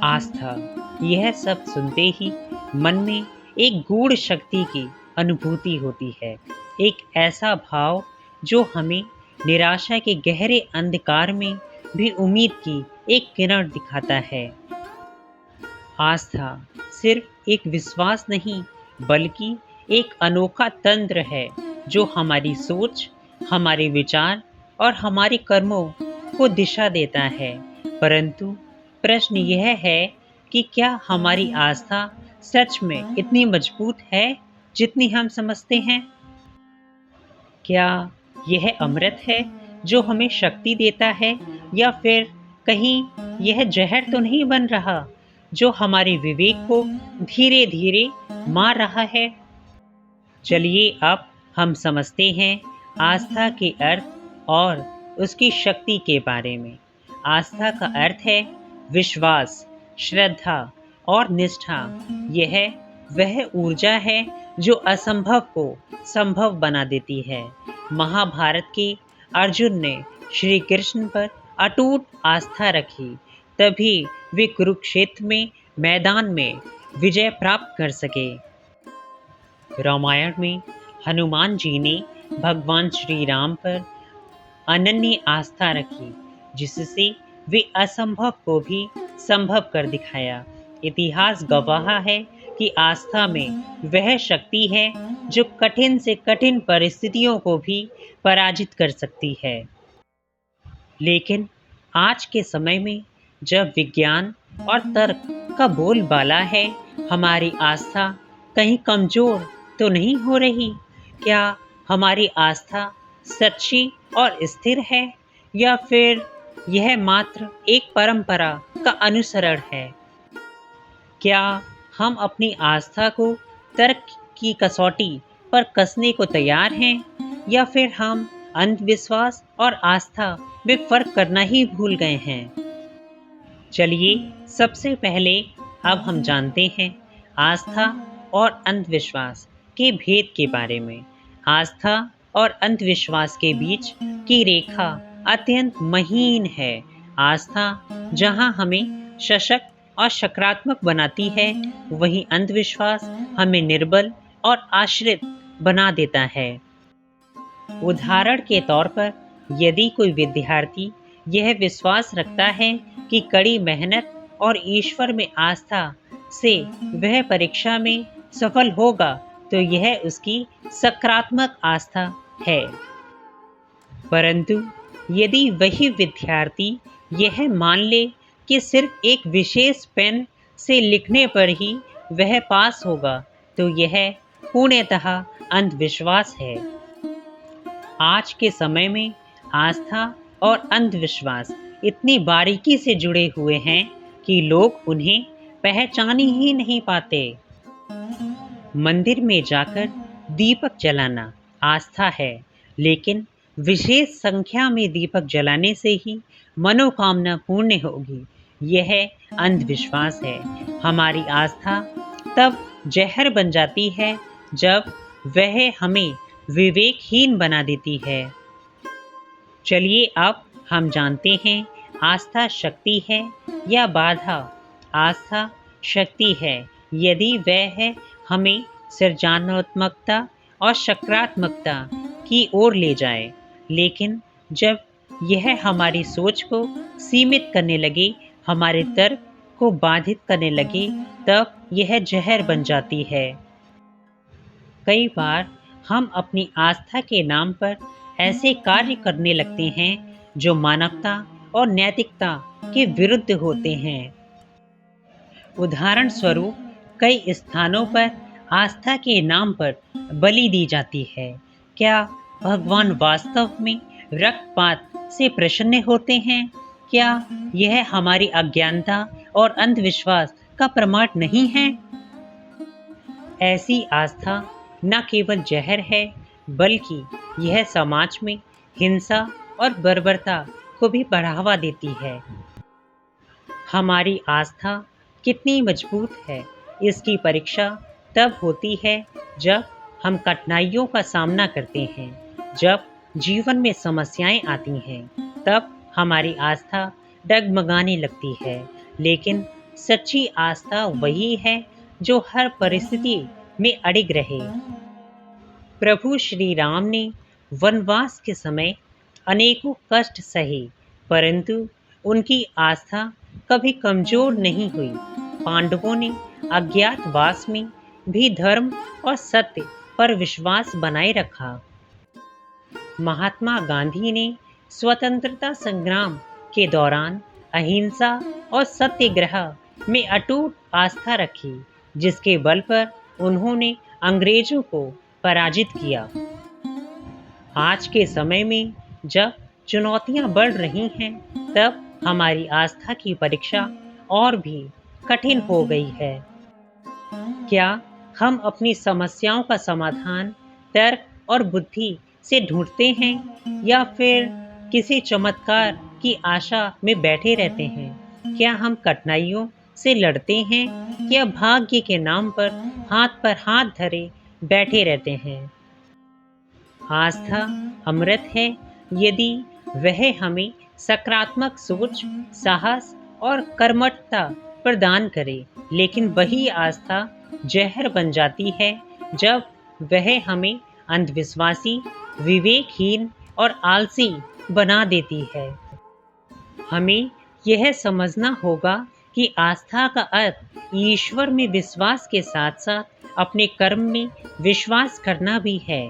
आस्था, यह सब सुनते ही मन में एक गूढ़ शक्ति की अनुभूति होती है। एक ऐसा भाव जो हमें निराशा के गहरे अंधकार में भी उम्मीद की एक किरण दिखाता है। आस्था सिर्फ एक विश्वास नहीं, बल्कि एक अनोखा तंत्र है जो हमारी सोच, हमारे विचार और हमारे कर्मों को दिशा देता है। परंतु प्रश्न यह है कि क्या हमारी आस्था सच में इतनी मजबूत है जितनी हम समझते हैं? क्या यह अमृत है जो हमें शक्ति देता है, या फिर कहीं यह जहर तो नहीं बन रहा जो हमारे विवेक को धीरे धीरे मार रहा है? चलिए अब हम समझते हैं आस्था के अर्थ और उसकी शक्ति के बारे में। आस्था का अर्थ है विश्वास, श्रद्धा और निष्ठा। यह वह ऊर्जा है जो असंभव को संभव बना देती है। महाभारत के अर्जुन ने श्री कृष्ण पर अटूट आस्था रखी, तभी वे कुरुक्षेत्र में मैदान में विजय प्राप्त कर सके। रामायण में हनुमान जी ने भगवान श्री राम पर अनन्य आस्था रखी, जिससे वे असंभव को भी संभव कर दिखाया। इतिहास गवाह है कि आस्था में वह शक्ति है जो कठिन से कठिन परिस्थितियों को भी पराजित कर सकती है। लेकिन आज के समय में जब विज्ञान और तर्क का बोलबाला है, हमारी आस्था कहीं कमजोर तो नहीं हो रही? क्या हमारी आस्था सच्ची और स्थिर है, या फिर यह मात्र एक परंपरा का अनुसरण है? क्या हम अपनी आस्था को तर्क की कसौटी पर कसने को तैयार हैं, या फिर हम अंधविश्वास और आस्था में फर्क करना ही भूल गए हैं? चलिए सबसे पहले अब हम जानते हैं आस्था और अंधविश्वास के भेद के बारे में। आस्था और अंधविश्वास के बीच की रेखा अत्यंत महीन है। आस्था जहां हमें सशक्त और सकारात्मक बनाती है, वहीं अंधविश्वास हमें निर्बल और आश्रित बना देता है। उदाहरण के तौर पर, यदि कोई विद्यार्थी यह विश्वास रखता है कि कड़ी मेहनत और ईश्वर में आस्था से वह परीक्षा में सफल होगा, तो यह उसकी सकारात्मक आस्था है। परंतु यदि वही विद्यार्थी यह मान ले कि सिर्फ एक विशेष पेन से लिखने पर ही वह पास होगा, तो यह पूर्णतः अंधविश्वास है। आज के समय में आस्था और अंधविश्वास इतनी बारीकी से जुड़े हुए हैं कि लोग उन्हें पहचान ही नहीं पाते। मंदिर में जाकर दीपक जलाना आस्था है, लेकिन विशेष संख्या में दीपक जलाने से ही मनोकामना पूर्ण होगी, यह अंधविश्वास है। हमारी आस्था तब जहर बन जाती है जब वह हमें विवेकहीन बना देती है। चलिए अब हम जानते हैं आस्था शक्ति है या बाधा। आस्था शक्ति है यदि वह हमें सृजनात्मकता और सकारात्मकता की ओर ले जाए, लेकिन जब यह हमारी सोच को सीमित करने लगे, हमारे तर्क को बाधित करने लगे, तब यह जहर बन जाती है। कई बार हम अपनी आस्था के नाम पर ऐसे कार्य करने लगते हैं जो मानवता और नैतिकता के विरुद्ध होते हैं। उदाहरण स्वरूप, कई स्थानों पर आस्था के नाम पर बलि दी जाती है। क्या भगवान वास्तव में रक्तपात से प्रसन्न होते हैं? क्या यह हमारी अज्ञानता और अंधविश्वास का प्रमाण नहीं है? ऐसी आस्था न केवल जहर है, बल्कि यह समाज में हिंसा और बर्बरता को भी बढ़ावा देती है। हमारी आस्था कितनी मजबूत है, इसकी परीक्षा तब होती है जब हम कठिनाइयों का सामना करते हैं। जब जीवन में समस्याएं आती हैं, तब हमारी आस्था डगमगाने लगती है। लेकिन सच्ची आस्था वही है जो हर परिस्थिति में अडिग रहे। प्रभु श्री राम ने वनवास के समय अनेकों कष्ट सहे, परंतु उनकी आस्था कभी कमजोर नहीं हुई। पांडवों ने अज्ञातवास में भी धर्म और सत्य पर विश्वास बनाए रखा। महात्मा गांधी ने स्वतंत्रता संग्राम के दौरान अहिंसा और सत्याग्रह में अटूट आस्था रखी, जिसके बल पर उन्होंने अंग्रेजों को पराजित किया। आज के समय में जब चुनौतियां बढ़ रही हैं, तब हमारी आस्था की परीक्षा और भी कठिन हो गई है। क्या हम अपनी समस्याओं का समाधान तर्क और बुद्धि से ढूंढते हैं, या फिर किसी चमत्कार की आशा में बैठे रहते हैं? क्या हम कठिनाइयों से लड़ते हैं, या भाग्य के नाम पर हाथ धरे बैठे रहते हैं? आस्था अमृत है यदि वह हमें सकारात्मक सोच, साहस और कर्मठता प्रदान करे, लेकिन वही आस्था जहर बन जाती है जब वह हमें अंधविश्वासी, विवेकहीन और आलसी बना देती है। हमें यह समझना होगा कि आस्था का अर्थ ईश्वर में विश्वास के साथ साथ अपने कर्म में विश्वास करना भी है।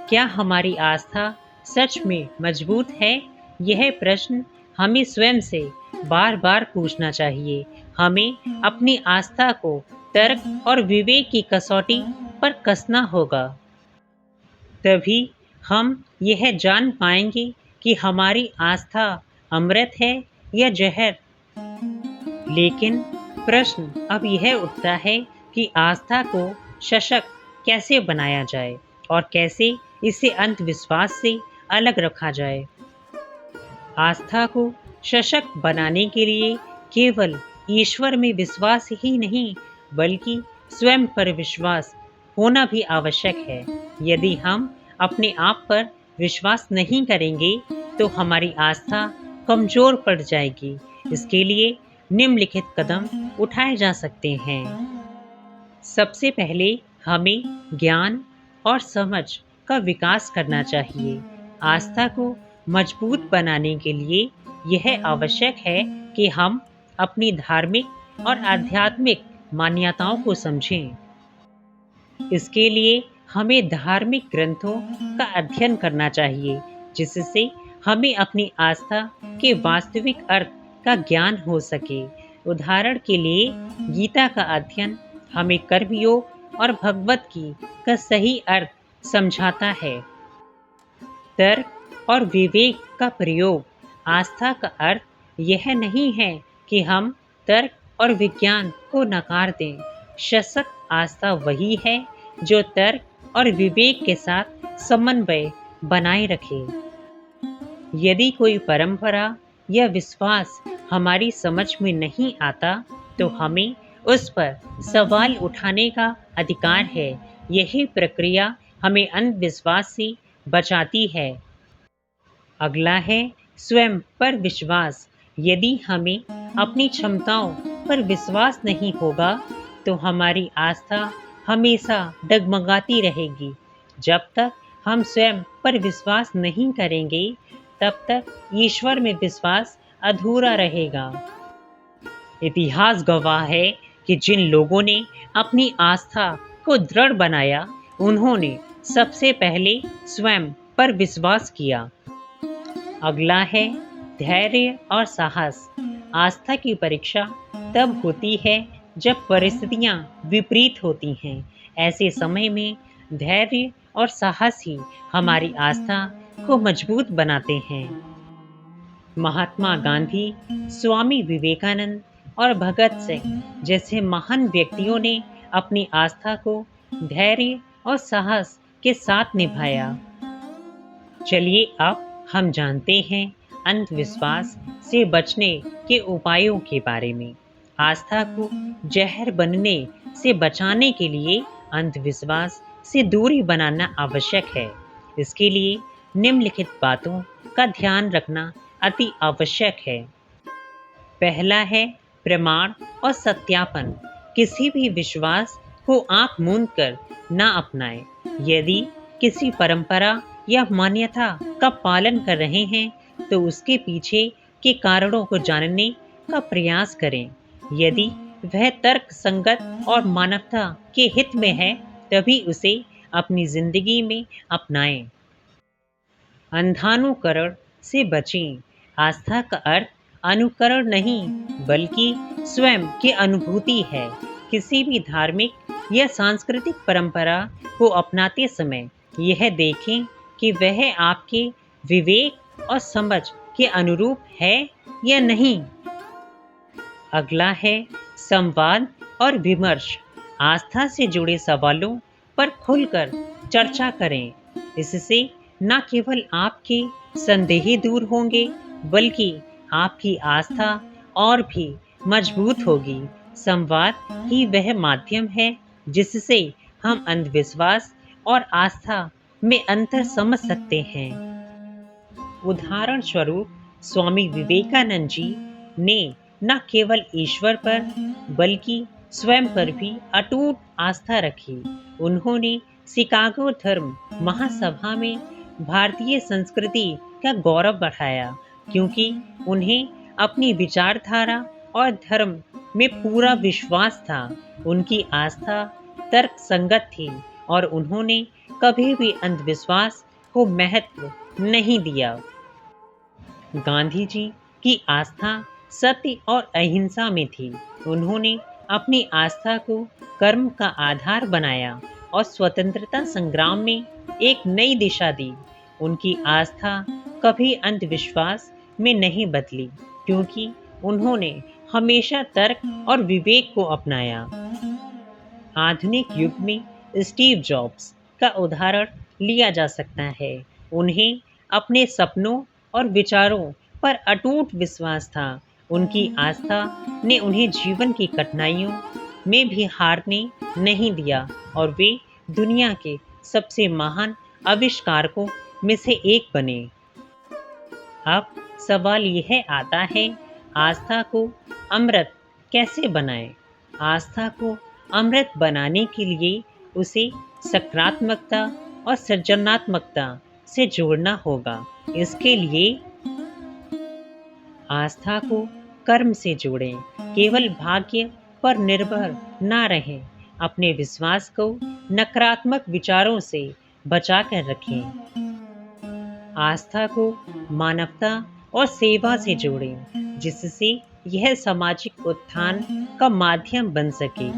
क्या हमारी आस्था सच में मजबूत है? यह प्रश्न हमें स्वयं से बार बार पूछना चाहिए। हमें अपनी आस्था को तर्क और विवेक की कसौटी पर कसना होगा। तभी हम यह जान पाएंगे कि हमारी आस्था अमृत है या जहर। लेकिन प्रश्न अब यह उठता है कि आस्था को सशक्त कैसे बनाया जाए और कैसे इसे अंधविश्वास से अलग रखा जाए। आस्था को सशक्त बनाने के लिए केवल ईश्वर में विश्वास ही नहीं, बल्कि स्वयं पर विश्वास होना भी आवश्यक है। यदि हम अपने आप पर विश्वास नहीं करेंगे तो हमारी आस्था कमजोर पड़ जाएगी। इसके लिए निम्नलिखित कदम उठाए जा सकते हैं। सबसे पहले हमें ज्ञान और समझ का विकास करना चाहिए। आस्था को मजबूत बनाने के लिए यह आवश्यक है कि हम अपनी धार्मिक और आध्यात्मिक मान्यताओं को समझें। इसके लिए हमें धार्मिक ग्रंथों का अध्ययन करना चाहिए, जिससे हमें अपनी आस्था के वास्तविक अर्थ का ज्ञान हो सके। उदाहरण के लिए गीता का अध्ययन हमें कर्मयोग और भगवत गीता का सही अर्थ समझाता है। तर्क और विवेक का प्रयोग। आस्था का अर्थ यह नहीं है कि हम तर्क और विज्ञान को नकार दें। सशक्त आस्था वही है जो तर्क और विवेक के साथ समन्वय बनाए रखे। यदि कोई परंपरा या विश्वास हमारी समझ में नहीं आता, तो हमें उस पर सवाल उठाने का अधिकार है। यही प्रक्रिया हमें अंधविश्वास से बचाती है। अगला है स्वयं पर विश्वास। यदि हमें अपनी क्षमताओं पर विश्वास नहीं होगा, तो हमारी आस्था हमेशा डगमगाती रहेगी। जब तक हम स्वयं पर विश्वास नहीं करेंगे, तब तक ईश्वर में विश्वास अधूरा रहेगा। इतिहास गवाह है कि जिन लोगों ने अपनी आस्था को दृढ़ बनाया, उन्होंने सबसे पहले स्वयं पर विश्वास किया। अगला है धैर्य और साहस। आस्था की परीक्षा तब होती है जब परिस्थितियां विपरीत होती हैं। ऐसे समय में धैर्य और साहस ही हमारी आस्था को मजबूत बनाते हैं। महात्मा गांधी, स्वामी विवेकानंद और भगत सिंह जैसे महान व्यक्तियों ने अपनी आस्था को धैर्य और साहस के साथ निभाया। चलिए अब हम जानते हैं अंधविश्वास से बचने के उपायों के बारे में। आस्था को जहर बनने से बचाने के लिए अंधविश्वास से दूरी बनाना आवश्यक है। इसके लिए निम्नलिखित बातों का ध्यान रखना अति आवश्यक है। पहला है प्रमाण और सत्यापन किसी भी विश्वास को आंख मूंद कर ना अपनाएं। यदि किसी परंपरा या मान्यता का पालन कर रहे हैं तो उसके पीछे के कारणों को जानने का प्रयास करें। यदि वह तर्क संगत और मानवता के हित में है तभी उसे अपनी जिंदगी में अपनाएं। अंधानुकरण से बचें। आस्था का अर्थ अनुकरण नहीं बल्कि स्वयं की अनुभूति है। किसी भी धार्मिक या सांस्कृतिक परंपरा को अपनाते समय यह देखें कि वह आपके विवेक और समझ के अनुरूप है या नहीं। अगला है संवाद और विमर्श। आस्था से जुड़े सवालों पर खुलकर चर्चा करें। इससे न केवल आपके संदेह दूर होंगे बल्कि आपकी आस्था और भी मजबूत होगी। संवाद ही वह माध्यम है जिससे हम अंधविश्वास और आस्था में अंतर समझ सकते हैं। उदाहरण स्वरूप स्वामी विवेकानंद जी ने न केवल ईश्वर पर बल्कि स्वयं पर भी अटूट आस्था रखी। उन्होंने शिकागो धर्म महासभा में भारतीय संस्कृति का गौरव बढ़ाया क्योंकि उन्हें अपनी विचारधारा और धर्म में पूरा विश्वास था। उनकी आस्था तर्क संगत थी और उन्होंने कभी भी अंधविश्वास को महत्व नहीं दिया। गांधी जी की आस्था सत्य और अहिंसा में थी। उन्होंने अपनी आस्था को कर्म का आधार बनाया और स्वतंत्रता संग्राम में एक नई दिशा दी। उनकी आस्था कभी अंधविश्वास में नहीं बदली क्योंकि उन्होंने हमेशा तर्क और विवेक को अपनाया। आधुनिक युग में स्टीव जॉब्स का उदाहरण लिया जा सकता है। उन्हें अपने सपनों और विचारों पर अटूट विश्वास था। उनकी आस्था ने उन्हें जीवन की कठिनाइयों में भी हारने नहीं दिया और वे दुनिया के सबसे महान आविष्कारकों में से एक बने। अब सवाल यह आता है, आस्था को अमृत कैसे बनाएं? आस्था को अमृत बनाने के लिए उसे सकारात्मकता और सृजनात्मकता से जोड़ना होगा। इसके लिए आस्था को कर्म से जोड़ें। केवल भाग्य पर निर्भर ना रहें। अपने विश्वास को नकारात्मक विचारों से बचा कर रखें। आस्था को मानवता और सेवा से जोड़ें जिससे यह सामाजिक उत्थान का माध्यम बन सके।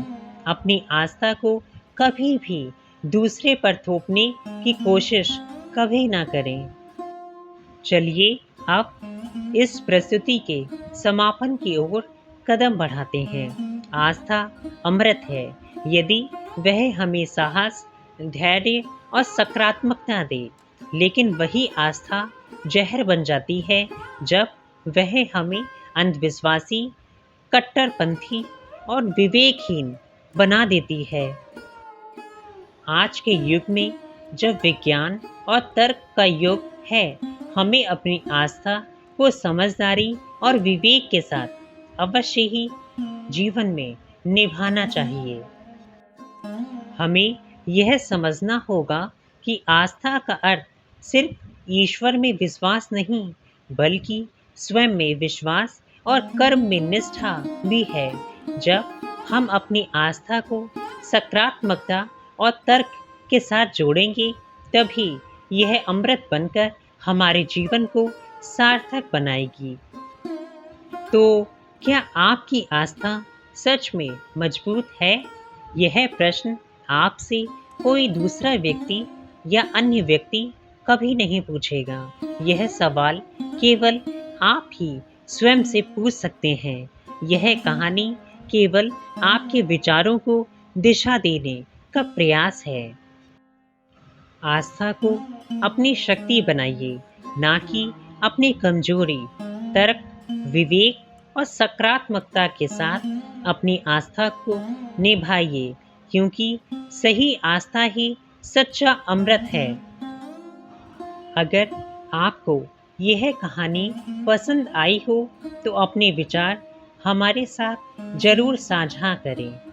अपनी आस्था को कभी भी दूसरे पर थोपने की कोशिश कभी ना करें। चलिए अब इस प्रस्तुति के समापन की ओर कदम बढ़ाते हैं। आस्था अमृत है यदि वह हमें साहस, धैर्य और सकारात्मकता दे, लेकिन वही आस्था जहर बन जाती है जब वह हमें अंधविश्वासी, कट्टरपंथी और विवेकहीन बना देती है। आज के युग में जब विज्ञान और तर्क का युग है, हमें अपनी आस्था को समझदारी और विवेक के साथ अवश्य ही जीवन में निभाना चाहिए। हमें यह समझना होगा कि आस्था का अर्थ सिर्फ ईश्वर में विश्वास नहीं बल्कि स्वयं में विश्वास और कर्म में निष्ठा भी है। जब हम अपनी आस्था को सकारात्मकता और तर्क के साथ जोड़ेंगे तभी यह अमृत बनकर हमारे जीवन को सार्थक बनाएगी। तो क्या आपकी आस्था सच में मजबूत है? यह प्रश्न आपसे कोई दूसरा व्यक्ति या अन्य व्यक्ति कभी नहीं पूछेगा। यह सवाल केवल आप ही स्वयं से पूछ सकते हैं। यह कहानी केवल आपके विचारों को दिशा देने का प्रयास है। आस्था को अपनी शक्ति बनाइए, ना कि अपनी कमजोरी। तर्क, विवेक और सकारात्मकता के साथ अपनी आस्था को निभाइए क्योंकि सही आस्था ही सच्चा अमृत है। अगर आपको यह कहानी पसंद आई हो तो अपने विचार हमारे साथ जरूर साझा करें।